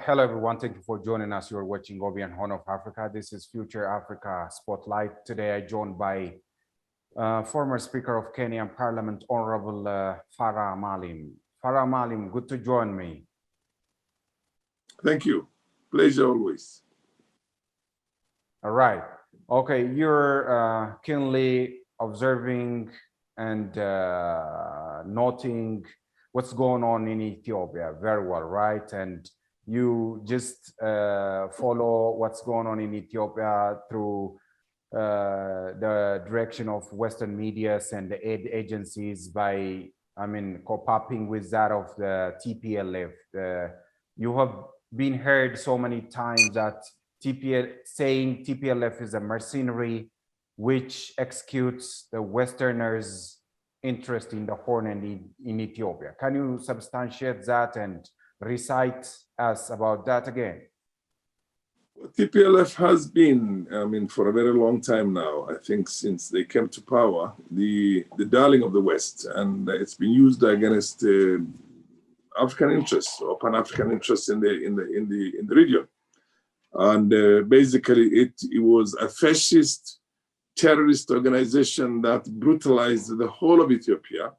Hello, everyone. Thank you for joining us. You're watching OBN Horn of Africa. This is Future Africa Spotlight. Today, I'm joined by former Speaker of Kenyan Parliament, Honorable Farah Maalim. Farah Maalim, good to join me. Thank you. Pleasure always. All right. Okay, you're keenly observing and noting what's going on in Ethiopia very well, right? And you just follow what's going on in Ethiopia through the direction of Western medias and the aid agencies by, co-popping with that of the TPLF. You have been heard so many times that saying TPLF is a mercenary which executes the Westerners' interest in the Horn and in Ethiopia. Can you substantiate that and recite us about that again? TPLF has been, for a very long time now, I think since they came to power, the darling of the West, and it's been used against African interests or Pan-African interests in the region. And basically, it was a fascist terrorist organization that brutalized the whole of Ethiopia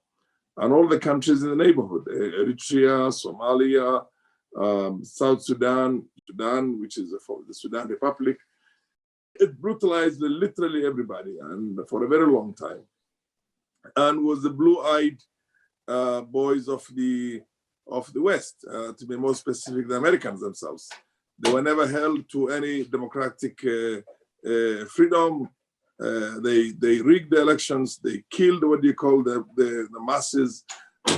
and all the countries in the neighborhood: Eritrea, Somalia, South Sudan, which is the Sudan Republic. It brutalized literally everybody, and for a very long time, and was the blue-eyed boys of the West, to be more specific, the Americans themselves. They were never held to any democratic freedom. They rigged the elections. They killed what you call the masses.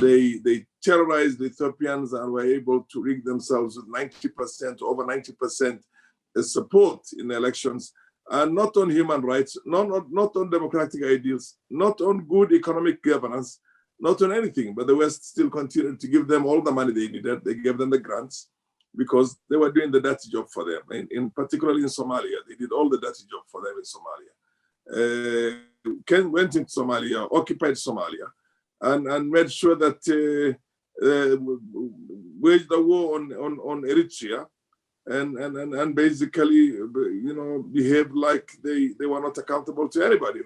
They terrorized the Ethiopians and were able to rig themselves with 90%, over 90% support in the elections, and not on human rights, not on democratic ideals, not on good economic governance, not on anything. But the West still continued to give them all the money they needed. They gave them the grants because they were doing the dirty job for them. Particularly in Somalia, they did all the dirty job for them in Somalia. Ken went into Somalia, occupied Somalia, and made sure that waged the war on Eritrea, and basically, behaved like they were not accountable to anybody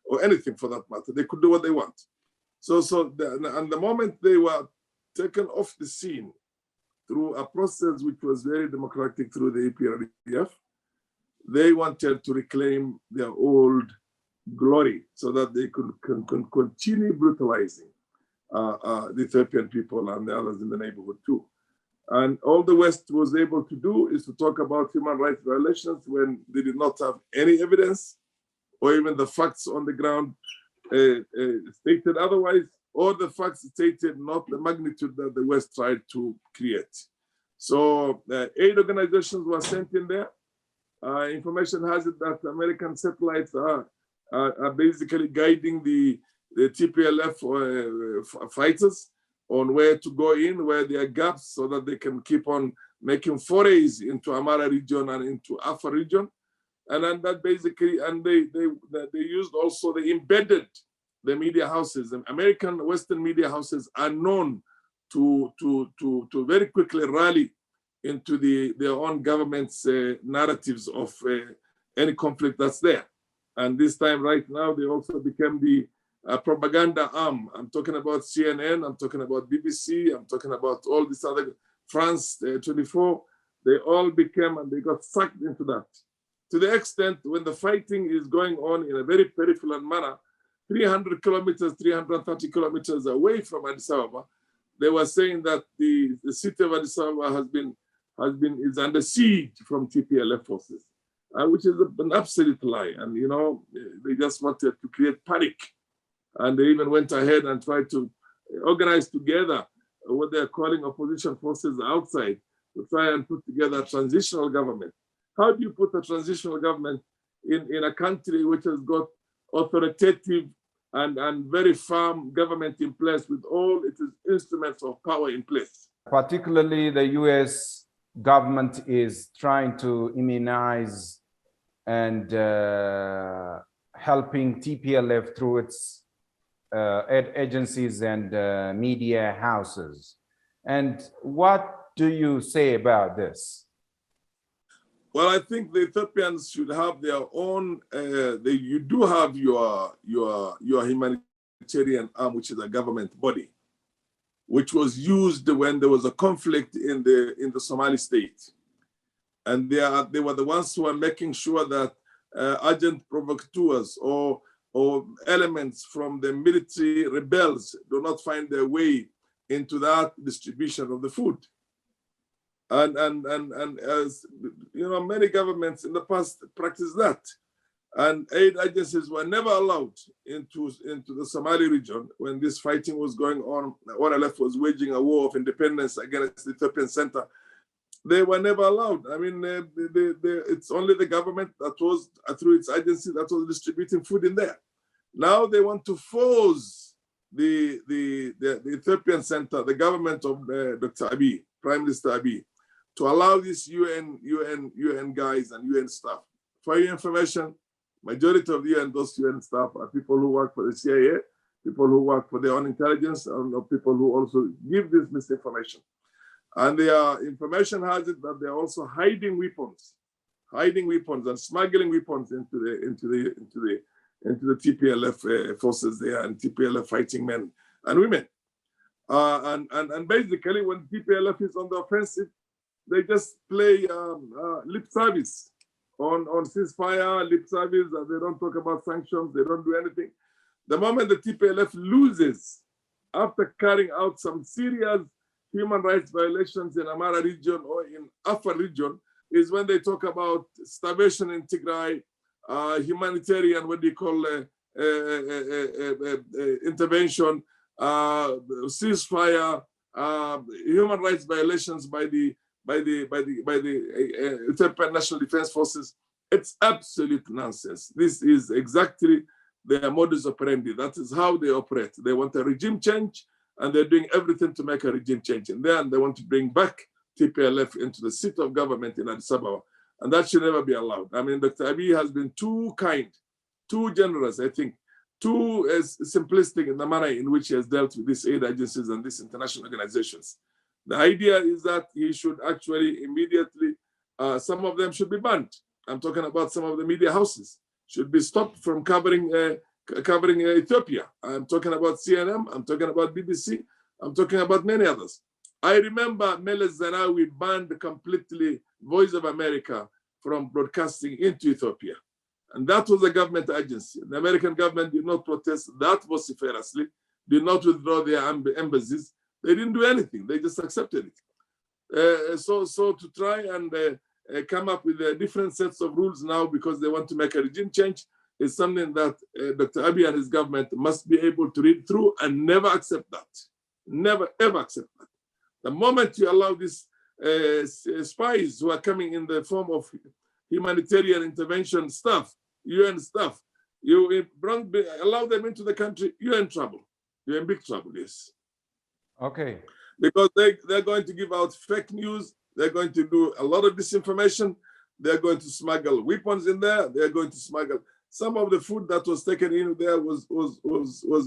or anything for that matter. They could do what they want. So the moment they were taken off the scene through a process which was very democratic through the EPRDF, they wanted to reclaim their old glory so that they could continue brutalizing the Ethiopian people and the others in the neighborhood too. And all the West was able to do is to talk about human rights violations when they did not have any evidence or even the facts on the ground stated otherwise, or the facts stated not the magnitude that the West tried to create. So aid organizations were sent in there. Information has it that American satellites are basically guiding the TPLF fighters on where to go in, where there are gaps, so that they can keep on making forays into Amara region and into Afar region. And then that basically, and they used also, they embedded the media houses. And American Western media houses are known to very quickly rally into their own government's narratives of any conflict that's there. And this time right now, they also became the propaganda arm. I'm talking about CNN, I'm talking about BBC, I'm talking about all these other, France 24, they all became, and they got sucked into that. To the extent when the fighting is going on in a very peripheral manner, 300 kilometers, 330 kilometers away from Addis Ababa, they were saying that the city of Addis Ababa is under siege from TPLF forces, which is an absolute lie. And they just wanted to create panic, and they even went ahead and tried to organize together what they're calling opposition forces outside to try and put together a transitional government. How do you put a transitional government in a country which has got authoritative and very firm government in place with all its instruments of power in place? Particularly the US government is trying to immunize and helping TPLF through its aid agencies and media houses. And what do you say about this? Well, I think the Ethiopians should have their own. You do have your humanitarian arm, which is a government body, which was used when there was a conflict in the Somali state, and they were the ones who were making sure that urgent provocateurs or elements from the military rebels do not find their way into that distribution of the food. And as you know, many governments in the past practiced that, and aid agencies were never allowed into the Somali region when this fighting was going on. ONLF was waging a war of independence against the Ethiopian center. They were never allowed. I mean, it's only the government that was through its agency that was distributing food in there. Now they want to force the Ethiopian center, the government of Dr. Abiy, Prime Minister Abiy, to allow these UN guys and UN staff. For your information, majority of those UN staff are people who work for the CIA, people who work for their own intelligence, and people who also give this misinformation. And their information has it that they're also hiding weapons and smuggling weapons into the TPLF forces there, and TPLF fighting men and women. And basically, when TPLF is on the offensive, they just play lip service on ceasefire, lip service, and they don't talk about sanctions, they don't do anything. The moment the TPLF loses, after carrying out some serious human rights violations in Amara region or in Afar region, is when they talk about starvation in Tigray, humanitarian, what do you call intervention, ceasefire, human rights violations by the Ethiopian National Defense Forces. It's absolute nonsense. This is exactly their modus operandi. That is how they operate. They want a regime change, and they're doing everything to make a regime change in there, and they want to bring back TPLF into the seat of government in Addis Ababa, and that should never be allowed. I mean, Dr. Abiy has been too kind, too generous, I think, too simplistic in the manner in which he has dealt with these aid agencies and these international organizations. The idea is that he should actually immediately, some of them should be banned. I'm talking about some of the media houses should be stopped from covering Ethiopia. I'm talking about CNN, I'm talking about BBC, I'm talking about many others. I remember Meles Zenawi banned completely Voice of America from broadcasting into Ethiopia. And that was a government agency. The American government did not protest that vociferously, did not withdraw their embassies. They didn't do anything. They just accepted it. So to try and come up with different sets of rules now because they want to make a regime change is something that Dr. Abiy and his government must be able to read through and never accept that. Never, ever accept that. The moment you allow these spies who are coming in the form of humanitarian intervention stuff, UN stuff, you allow them into the country, you're in trouble. You're in big trouble, yes. Okay. Because they're going to give out fake news. They're going to do a lot of disinformation. They're going to smuggle weapons in there. They're going to smuggle some of the food that was taken in there was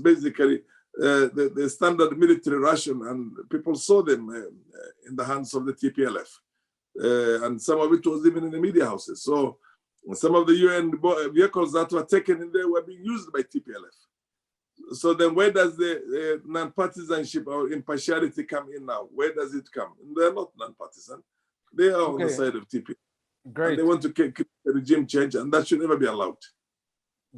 basically the standard military ration, and people saw them in the hands of the TPLF. And some of it was even in the media houses. So some of the UN vehicles that were taken in there were being used by TPLF. So then where does the non-partisanship or impartiality come in now? Where does it come? They're not non-partisan. They are on the side of TPLF. Great. And they want to keep the regime change, and that should never be allowed.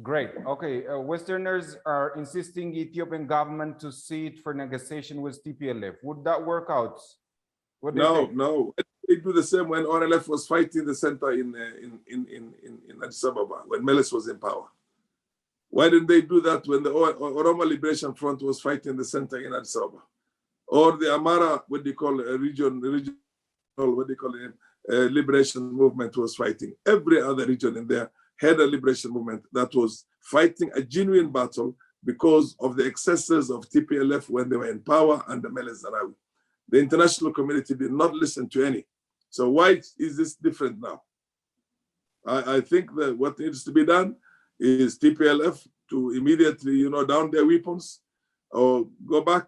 Great. Okay. Westerners are insisting Ethiopian government to sit for negotiation with TPLF. Would that work out? No. They do the same when ONLF was fighting the center in Addis Ababa, when Meles was in power. Why didn't they do that when the Oromo Liberation Front was fighting the center in Addis Ababa? Or the Amara, what they call a regional, what they call it, liberation movement was fighting. Every other region in there had a liberation movement that was fighting a genuine battle because of the excesses of TPLF when they were in power under Meles Zenawi. The international community did not listen to any. So why is this different now? I think that what needs to be done is TPLF to immediately, down their weapons or go back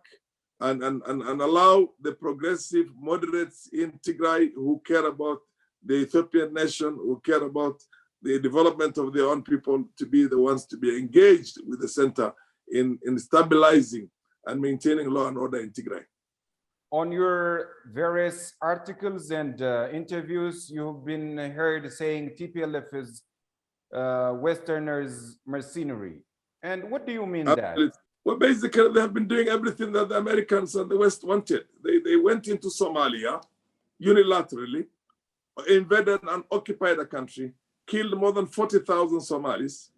and allow the progressive moderates in Tigray who care about the Ethiopian nation, who care about the development of their own people, to be the ones to be engaged with the center in stabilizing and maintaining law and order in Tigray. On your various articles and interviews, you've been heard saying TPLF is Westerners' mercenary. And what do you mean that? Well, basically, they have been doing everything that the Americans and the West wanted. They went into Somalia unilaterally, invaded and occupied a country, killed more than 40,000 Somalis.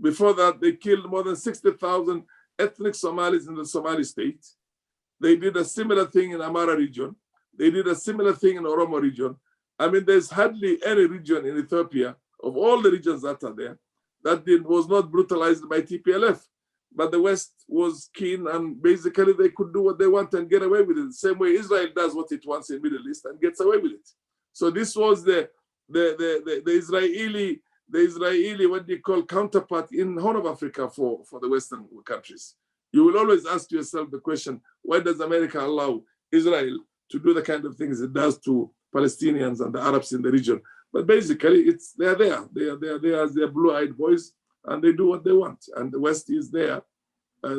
Before that, they killed more than 60,000 ethnic Somalis in the Somali state. They did a similar thing in Amara region. They did a similar thing in Oromo region. I mean, there's hardly any region in Ethiopia, of all the regions that are there, that was not brutalized by TPLF. But the West was keen, and basically they could do what they want and get away with it. The same way Israel does what it wants in the Middle East and gets away with it. So this was the Israeli, what do you call, counterpart in Horn of Africa for the Western countries. You will always ask yourself the question, why does America allow Israel to do the kind of things it does to Palestinians and the Arabs in the region? But basically, they're there. They are there as their blue-eyed boys, and they do what they want. And the West is there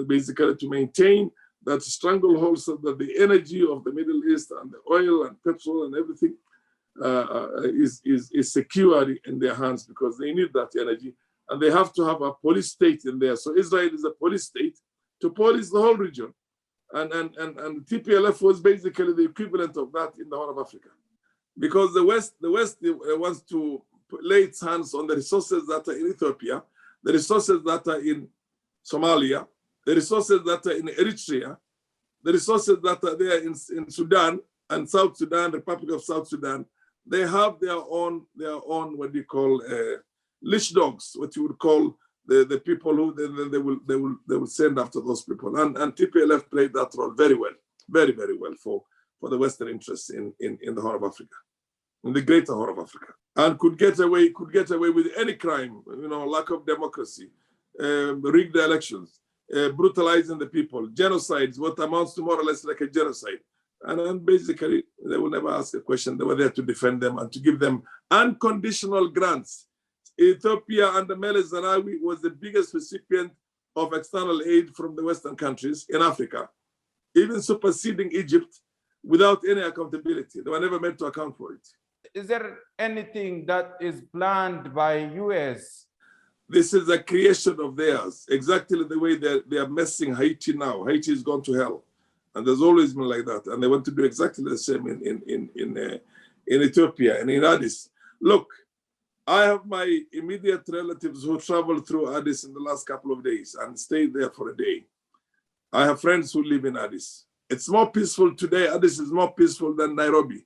basically to maintain that stranglehold so that the energy of the Middle East and the oil and petrol and everything is secure in their hands, because they need that energy. And they have to have a police state in there. So Israel is a police state to police the whole region. And TPLF was basically the equivalent of that in the Horn of Africa. Because the West wants to lay its hands on the resources that are in Ethiopia, the resources that are in Somalia, the resources that are in Eritrea, the resources that are there in Sudan and South Sudan, Republic of South Sudan. They have their own what do you call leash dogs, what you would call the people who they will send after those people. And TPLF played that role very well, very, very well for the Western interests in the Horn of Africa, in the greater Horn of Africa, and could get away with any crime, lack of democracy, rigged elections, brutalizing the people, genocides, what amounts to more or less like a genocide. And then basically, they will never ask a question. They were there to defend them and to give them unconditional grants. Ethiopia under Meles Zenawi was the biggest recipient of external aid from the Western countries in Africa, even superseding Egypt without any accountability. They were never meant to account for it. Is there anything that is planned by US? This is a creation of theirs, exactly the way they are messing Haiti now. Haiti has gone to hell. And there's always been like that. And they want to do exactly the same in Ethiopia and in Addis. Look, I have my immediate relatives who traveled through Addis in the last couple of days and stayed there for a day. I have friends who live in Addis. It's more peaceful today. Addis is more peaceful than Nairobi.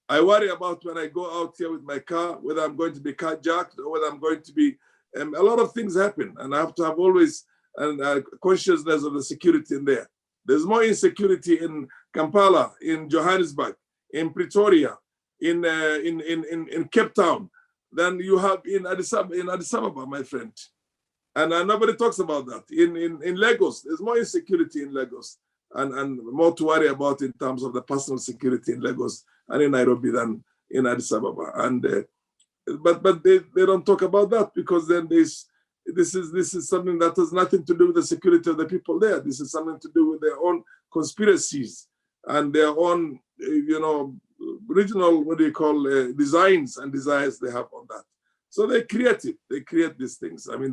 I worry about when I go out here with my car, whether I'm going to be carjacked or whether I'm going to be, a lot of things happen. And I have to have always a consciousness of the security in there. There's more insecurity in Kampala, in Johannesburg, in Pretoria, in Cape Town than you have in Addis Ababa, my friend. And nobody talks about that. In Lagos, there's more insecurity in Lagos and more to worry about in terms of the personal security in Lagos and in Nairobi than in Addis Ababa. And but they don't talk about that, because then this is something that has nothing to do with the security of the people there. This is something to do with their own conspiracies and their own, regional, designs and desires they have on that. So they create these things. I mean,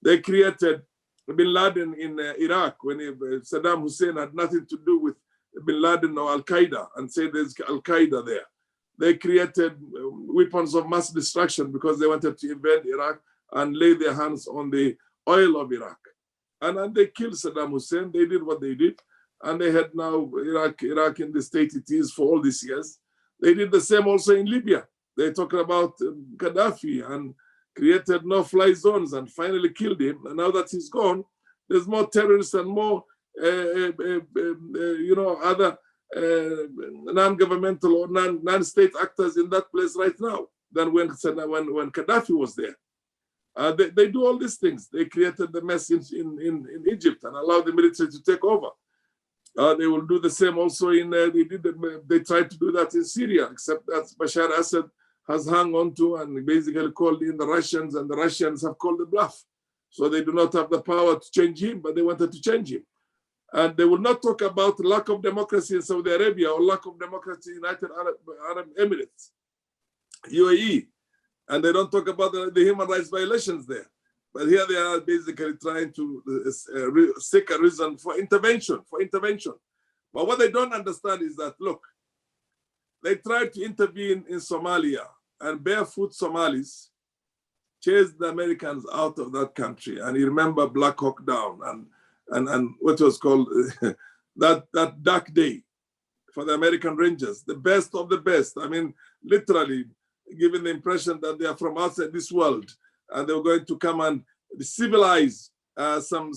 they created Bin Laden in Iraq when Saddam Hussein had nothing to do with Bin Laden or Al-Qaeda, and say there's Al-Qaeda there. They created weapons of mass destruction because they wanted to invade Iraq and lay their hands on the oil of Iraq. And they killed Saddam Hussein. They did what they did. And they had now Iraq in the state it is for all these years. They did the same also in Libya. They talked about Gaddafi and created no-fly zones and finally killed him. And now that he's gone, there's more terrorists and more, other non-governmental or non-state actors in that place right now than when Gaddafi was there. They do all these things. They created the mess in Egypt and allowed the military to take over. They will do the same also in, they tried to do that in Syria, except that Bashar Assad has hung on to and basically called in the Russians, and the Russians have called the bluff. So they do not have the power to change him, but they wanted to change him. And they will not talk about lack of democracy in Saudi Arabia or lack of democracy in United Arab Emirates, UAE. And they don't talk about the human rights violations there. But here they are basically trying to seek a reason for intervention, But what they don't understand is that, look, they tried to intervene in Somalia, and barefoot Somalis chased the Americans out of that country. And you remember Black Hawk Down and what was called that dark day for the American Rangers, the best of the best. I mean, literally giving the impression that they are from outside this world, and they were going to come and civilize some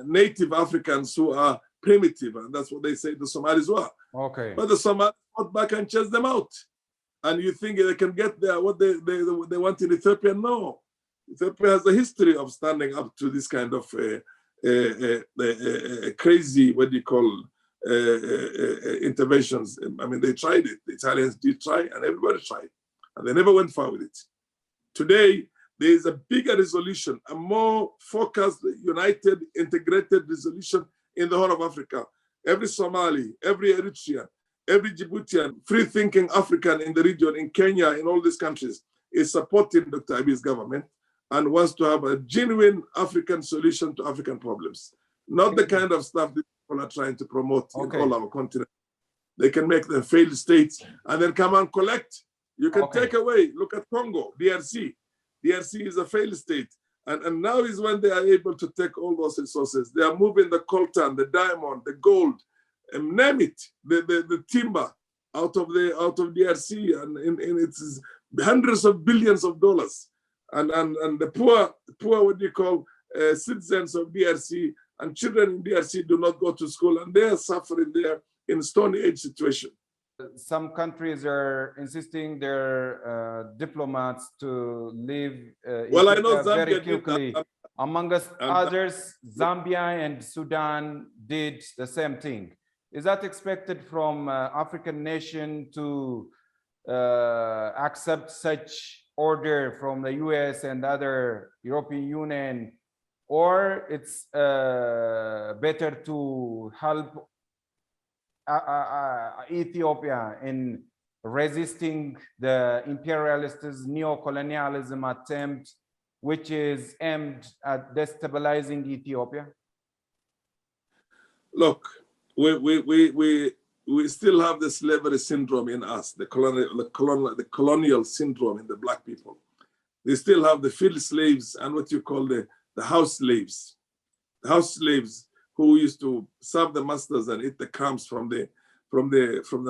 native Africans who are primitive, and that's what they say the Somalis were. Okay. But the Somalis fought back and chased them out. And you think they can get there what they want in Ethiopia? No. Ethiopia has a history of standing up to this kind of crazy, what do you call, interventions. I mean, they tried it. The Italians did try, and everybody tried. And they never went far with it. Today, there is a bigger resolution, a more focused, united, integrated resolution in the whole of Africa. Every Somali, every Eritrean, every Djiboutian, free-thinking African in the region, in Kenya, in all these countries, is supporting Dr. Abiy's government and wants to have a genuine African solution to African problems. Not the kind of stuff that people are trying to promote in all our continent. They can make them failed states and then come and collect. You can take away, look at Congo, DRC. DRC is a failed state. And now is when they are able to take all those resources. They are moving the coltan, the diamond, the gold, and name it, the timber out of DRC, and it's hundreds of billions of dollars. And the poor, what do you call, citizens of DRC and children in DRC do not go to school, and they are suffering there in Stone Age situation. Some countries are insisting their diplomats to leave well, I know Zambia very quickly. Among others, Zambia and Sudan did the same thing. Is that expected from African nation to accept such order from the US and other European Union, or it's better to help Ethiopia in resisting the imperialists' neo-colonialism attempt, which is aimed at destabilizing Ethiopia? Look, we still have the slavery syndrome in us, the colonial syndrome in the Black people. They still have the field slaves and what you call the house slaves. The house slaves who used to serve the masters and eat the crumbs from the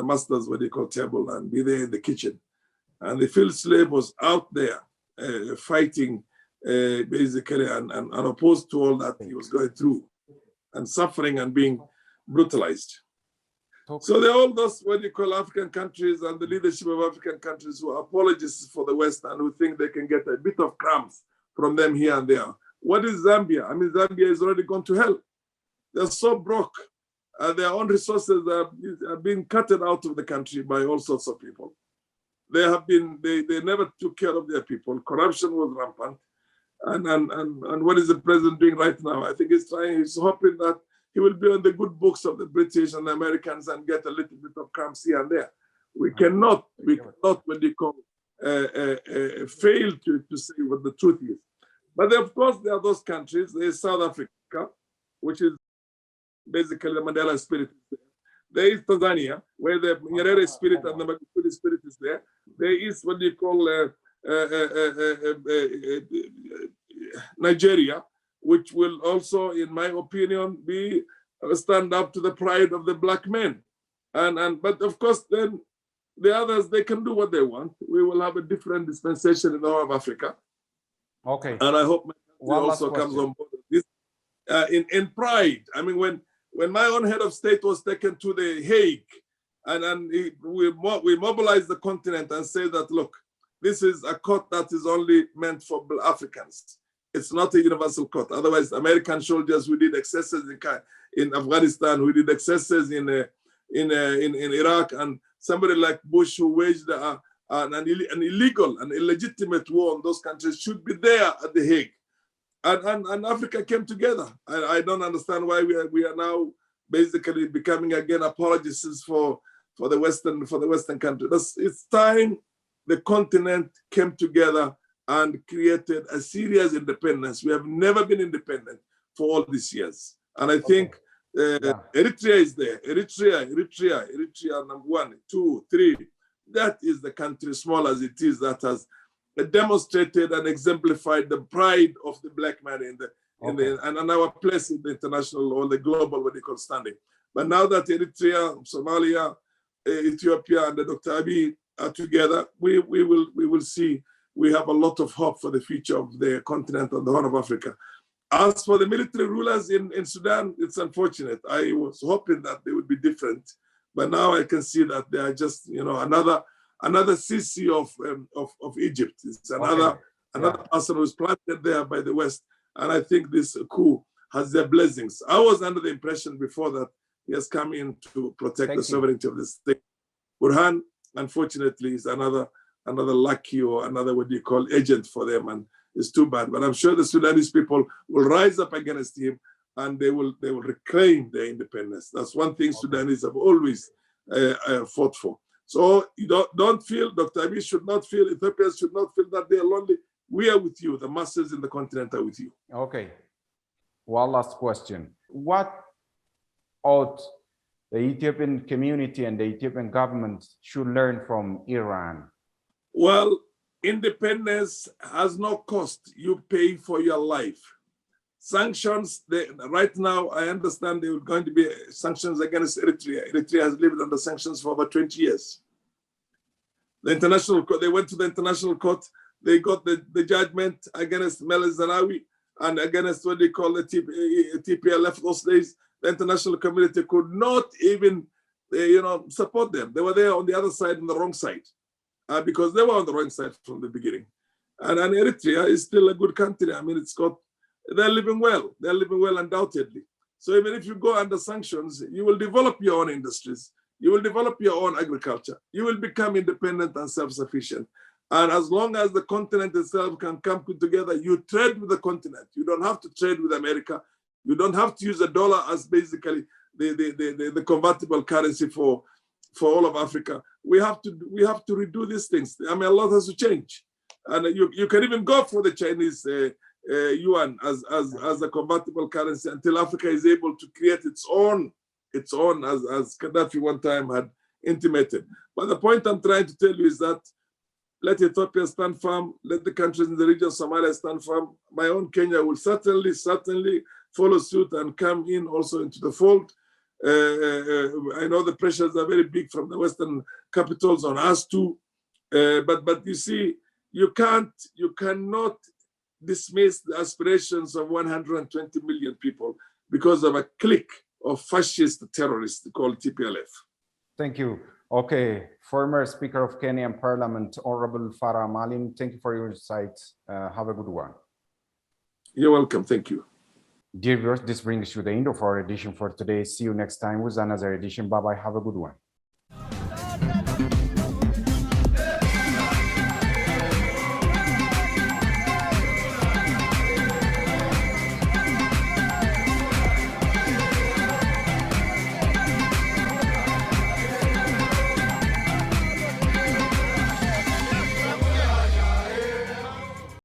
masters, what they call table, and be there in the kitchen. And the field slave was out there fighting basically and opposed to all that he was going through and suffering and being brutalized. So there are all those what you call African countries and the leadership of African countries who are apologists for the West and who think they can get a bit of crumbs from them here and there. What is Zambia? I mean, Zambia is already gone to hell. They're so broke. Their own resources are being cut out of the country by all sorts of people. They never took care of their people. Corruption was rampant. And what is the president doing right now? I think he's hoping that he will be on the good books of the British and the Americans and get a little bit of crumbs here and there. We cannot, what they call, fail to say what the truth is. But of course, there are those countries. There is South Africa, which is basically the Mandela spirit. There is Tanzania, where the Nyerere spirit and the Magufuli spirit is there. There is what they call Nigeria, which will also, in my opinion, be stand up to the pride of the Black men. But of course, then the others, they can do what they want. We will have a different dispensation in the whole of Africa. Okay. And I hope my country also comes on board with this in pride. I mean, when my own head of state was taken to the Hague, we mobilized the continent and say that, look, this is a court that is only meant for Africans. It's not a universal court. Otherwise, American soldiers who did excesses in Afghanistan, who did excesses in Iraq, and somebody like Bush who waged an illegal, an illegitimate war on those countries should be there at The Hague. And Africa came together. I don't understand why we are now basically becoming again apologists for the Western countries. It's time the continent came together and created a serious independence. We have never been independent for all these years. And I think Eritrea is there. Eritrea, number 1, 2, 3. That is the country, small as it is, that has demonstrated and exemplified the pride of the black man and our place in the international or the global, what they call, standing. But now that Eritrea, Somalia, Ethiopia, and Dr. Abiy are together, we will see. We have a lot of hope for the future of the continent and the Horn of Africa. As for the military rulers in Sudan, it's unfortunate. I was hoping that they would be different, but now I can see that they are just, another Sisi of Egypt. It's another person who's planted there by the West, and I think this coup has their blessings. I was under the impression before that he has come in to protect the sovereignty of the state. Burhan, unfortunately, is another lucky or another, what do you call, agent for them, and it's too bad. But I'm sure the Sudanese people will rise up against him, and they will reclaim their independence. That's one thing Sudanese have always fought for. So you don't feel, Dr. Abiy should not feel, Ethiopians should not feel that they are lonely. We are with you. The masses in the continent are with you. Okay. One last question. What ought the Ethiopian community and the Ethiopian government should learn from Iran? Well, independence has no cost. You pay for your life. Sanctions, right now, I understand there are going to be sanctions against Eritrea. Eritrea has lived under sanctions for over 20 years. The international court, they went to the international court, they got the judgment against Meles Zenawi and against what they call the TPLF those days. The international community could not even, support them. They were there on the other side, on the wrong side, because they were on the wrong side from the beginning. And Eritrea is still a good country. I mean, they're living well. They're living well, undoubtedly. So even if you go under sanctions, you will develop your own industries. You will develop your own agriculture. You will become independent and self-sufficient. And as long as the continent itself can come together, you trade with the continent. You don't have to trade with America. You don't have to use the dollar as basically the convertible currency for all of Africa. We have to redo these things. I mean, a lot has to change. And you can even go for the Chinese yuan as a convertible currency until Africa is able to create its own as Gaddafi one time had intimated. But the point I'm trying to tell you is that let Ethiopia stand firm, let the countries in the region of Somalia stand firm. My own Kenya will certainly follow suit and come in also into the fold. I know the pressures are very big from the Western capitals on us too, but you see, you cannot dismiss the aspirations of 120 million people because of a clique of fascist terrorists called TPLF. Thank you. Okay, former Speaker of Kenyan Parliament, Honorable Farah Maalim, thank you for your insights. Have a good one. You're welcome. Thank you. Dear viewers, this brings you the end of our edition for today. See you next time with another edition. Bye-bye. Have a good one.